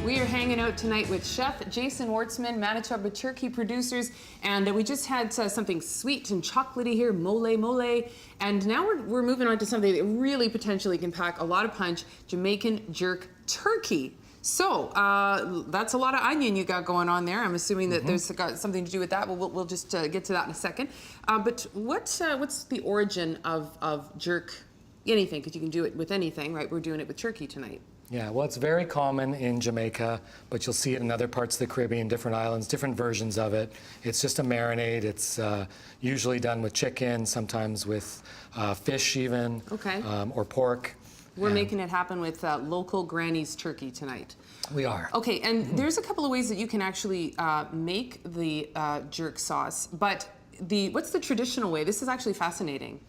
We are hanging out tonight with Chef Jason Wartzman, Manitoba turkey producers, and we just had something sweet and chocolatey here, mole. And now we're moving on to something that really potentially can pack a lot of punch, Jamaican jerk turkey. So that's a lot of onion you got going on there. I'm assuming that there's got something to do with that, but we'll just get to that in a second. But what's the origin of jerk anything? Because you can do it with anything, right? We're doing it with turkey tonight. Yeah, well, it's very common in Jamaica, but you'll see it in other parts of the Caribbean, different islands, different versions of it. It's just a marinade. It's usually done with chicken, sometimes with fish even, or pork. We're making it happen with local granny's turkey tonight. We are. Okay, and there's a couple of ways that you can actually make the jerk sauce, but what's the traditional way? This is actually fascinating.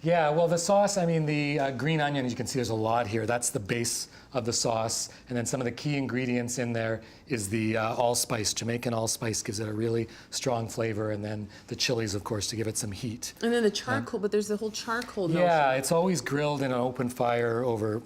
Yeah, well, the sauce, I mean, the green onion, as you can see, there's a lot here. That's the base of the sauce. And then some of the key ingredients in there is the allspice. Jamaican allspice gives it a really strong flavor. And then the chilies, of course, to give it some heat. And then the charcoal, but there's the whole charcoal notion. Yeah, it's always grilled in an open fire over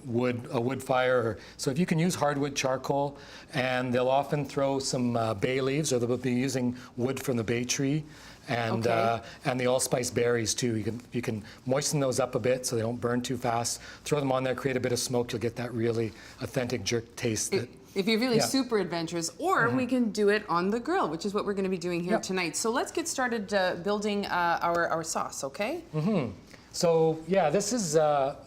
a wood fire. So if you can use hardwood charcoal, and they'll often throw some bay leaves, or they'll be using wood from the bay tree. And the allspice berries too. You can moisten those up a bit so they don't burn too fast. Throw them on there, create a bit of smoke. You'll get that really authentic jerk taste. If you're really super adventurous, or we can do it on the grill, which is what we're going to be doing here tonight. So let's get started building our sauce, okay? So yeah, this is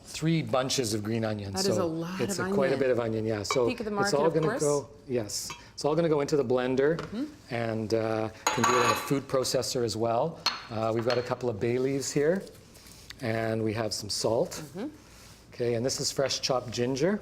3 bunches of green onions. That is a lot of onion. It's quite a bit of onion, yeah. So peak of the market, it's all of going to course. go. Yes. It's all going to go into the blender, and can do it in a food processor as well. We've got a couple of bay leaves here, and we have some salt. Okay, and this is fresh chopped ginger.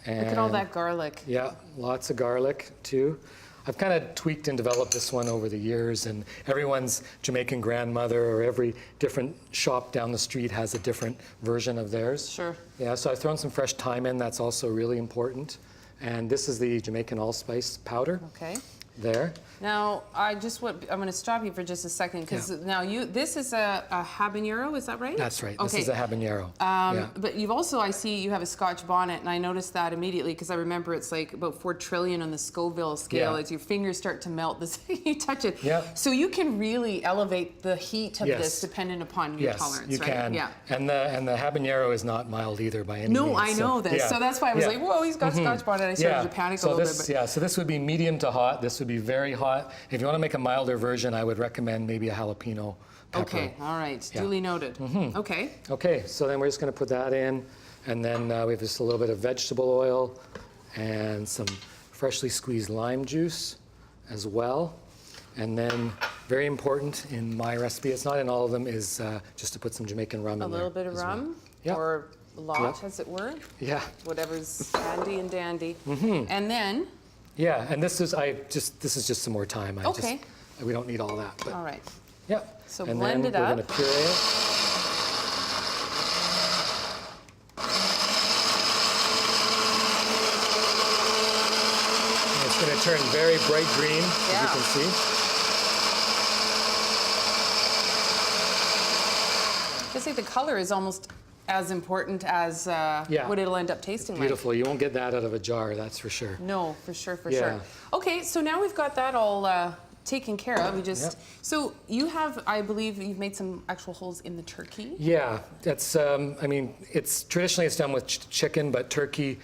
And look at all that garlic. Yeah, lots of garlic too. I've kind of tweaked and developed this one over the years, and everyone's Jamaican grandmother or every different shop down the street has a different version of theirs. Sure. Yeah, so I've thrown some fresh thyme in. That's also really important. And this is the Jamaican allspice powder. Okay. There. Now, I'm going to stop you for just a second, because now this is a habanero, is that right? That's right. This is a habanero. But you've also, I see you have a Scotch bonnet, and I noticed that immediately because I remember it's like about 4 trillion on the Scoville scale. As your fingers start to melt, you touch it. So you can really elevate the heat of this dependent upon your tolerance, you right? can. Yeah. And the habanero is not mild either by any means. No, I know this. So that's why I was like, whoa, he's got Scotch bonnet. I started to panic a little bit. Yeah, so this would be medium to hot. This would be very hot. If you want to make a milder version, I would recommend maybe a jalapeno pepper. Okay, all right, duly noted. Okay. Okay, so then we're just going to put that in, and then we have just a little bit of vegetable oil and some freshly squeezed lime juice as well. And then, very important in my recipe, it's not in all of them, is just to put some Jamaican rum in there. A little bit of rum? Or a lot, as it were? Yeah. Whatever's handy and dandy. And then? Yeah, and this is just some more time. We don't need all that. But, all right. Yep. So and blend then it up. We're going to puree it. And it's going to turn very bright green, as you can see. I think the color is almost as important as what it'll end up tasting like. Beautiful. You won't get that out of a jar, that's for sure. No, for sure. Okay, so now we've got that all taken care of. So you have, I believe, you've made some actual holes in the turkey. Yeah, that's. I mean, traditionally it's done with chicken, but turkey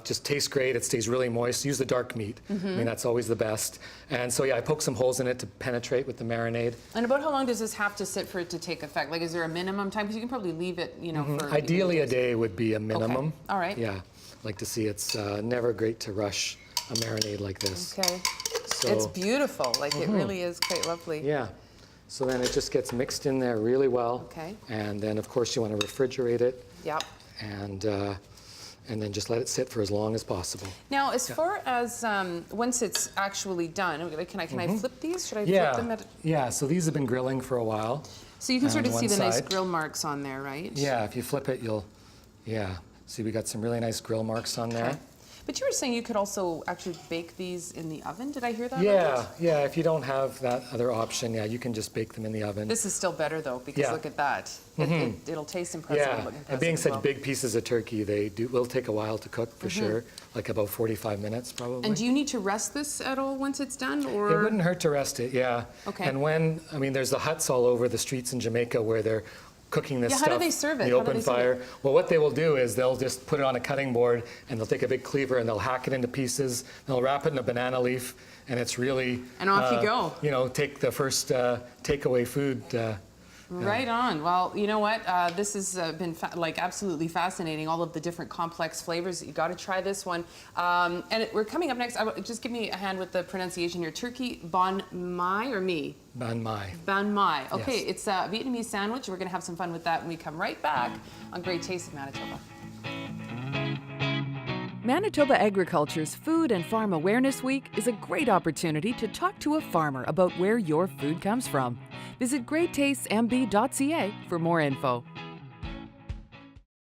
just tastes great. It stays really moist. Use the dark meat. I mean, that's always the best. And so yeah, I poked some holes in it to penetrate with the marinade. And about how long does this have to sit for it to take effect? Like, is there a minimum time? Because you can probably leave it, for ideally a day would be a minimum. Okay. All right. Yeah, like to see. It's never great to rush a marinade like this. Okay. So, it's beautiful. Like it really is quite lovely. Yeah. So then it just gets mixed in there really well. Okay. And then of course you want to refrigerate it. Yep. And then just let it sit for as long as possible. Now, as far as once it's actually done, can I flip these? Should I flip them? Yeah. So these have been grilling for a while. So you can sort of see the nice grill marks on there, right? Yeah. If you flip it, see we got some really nice grill marks on there. But you were saying you could also actually bake these in the oven. Did I hear that Yeah, right? yeah. If you don't have that other option, yeah, you can just bake them in the oven. This is still better though, because Yeah. look at that. It'll taste impressive and Yeah, look impressive and being as such well. big pieces of turkey, will take a while to cook for sure, like about 45 minutes probably. And do you need to rest this at all once it's done, or? It wouldn't hurt to rest it, yeah. Okay. And there's the huts all over the streets in Jamaica where they're cooking this Yeah, stuff how do they serve it? in the How do open they serve fire. it? Well, what they will do is they'll just put it on a cutting board and they'll take a big cleaver and they'll hack it into pieces. They'll wrap it in a banana leaf, and it's really And off you go. You know, take the first takeaway food. Right on. Well, you know what? This has been absolutely fascinating. All of the different complex flavors. You got to try this one. We're coming up next. Just give me a hand with the pronunciation here. Turkey banh mi or mi? Banh mi. Banh mi. Okay, Yes. it's a Vietnamese sandwich. We're going to have some fun with that when we come right back on Great Taste of Manitoba. Manitoba Agriculture's Food and Farm Awareness Week is a great opportunity to talk to a farmer about where your food comes from. Visit greattastesmb.ca for more info.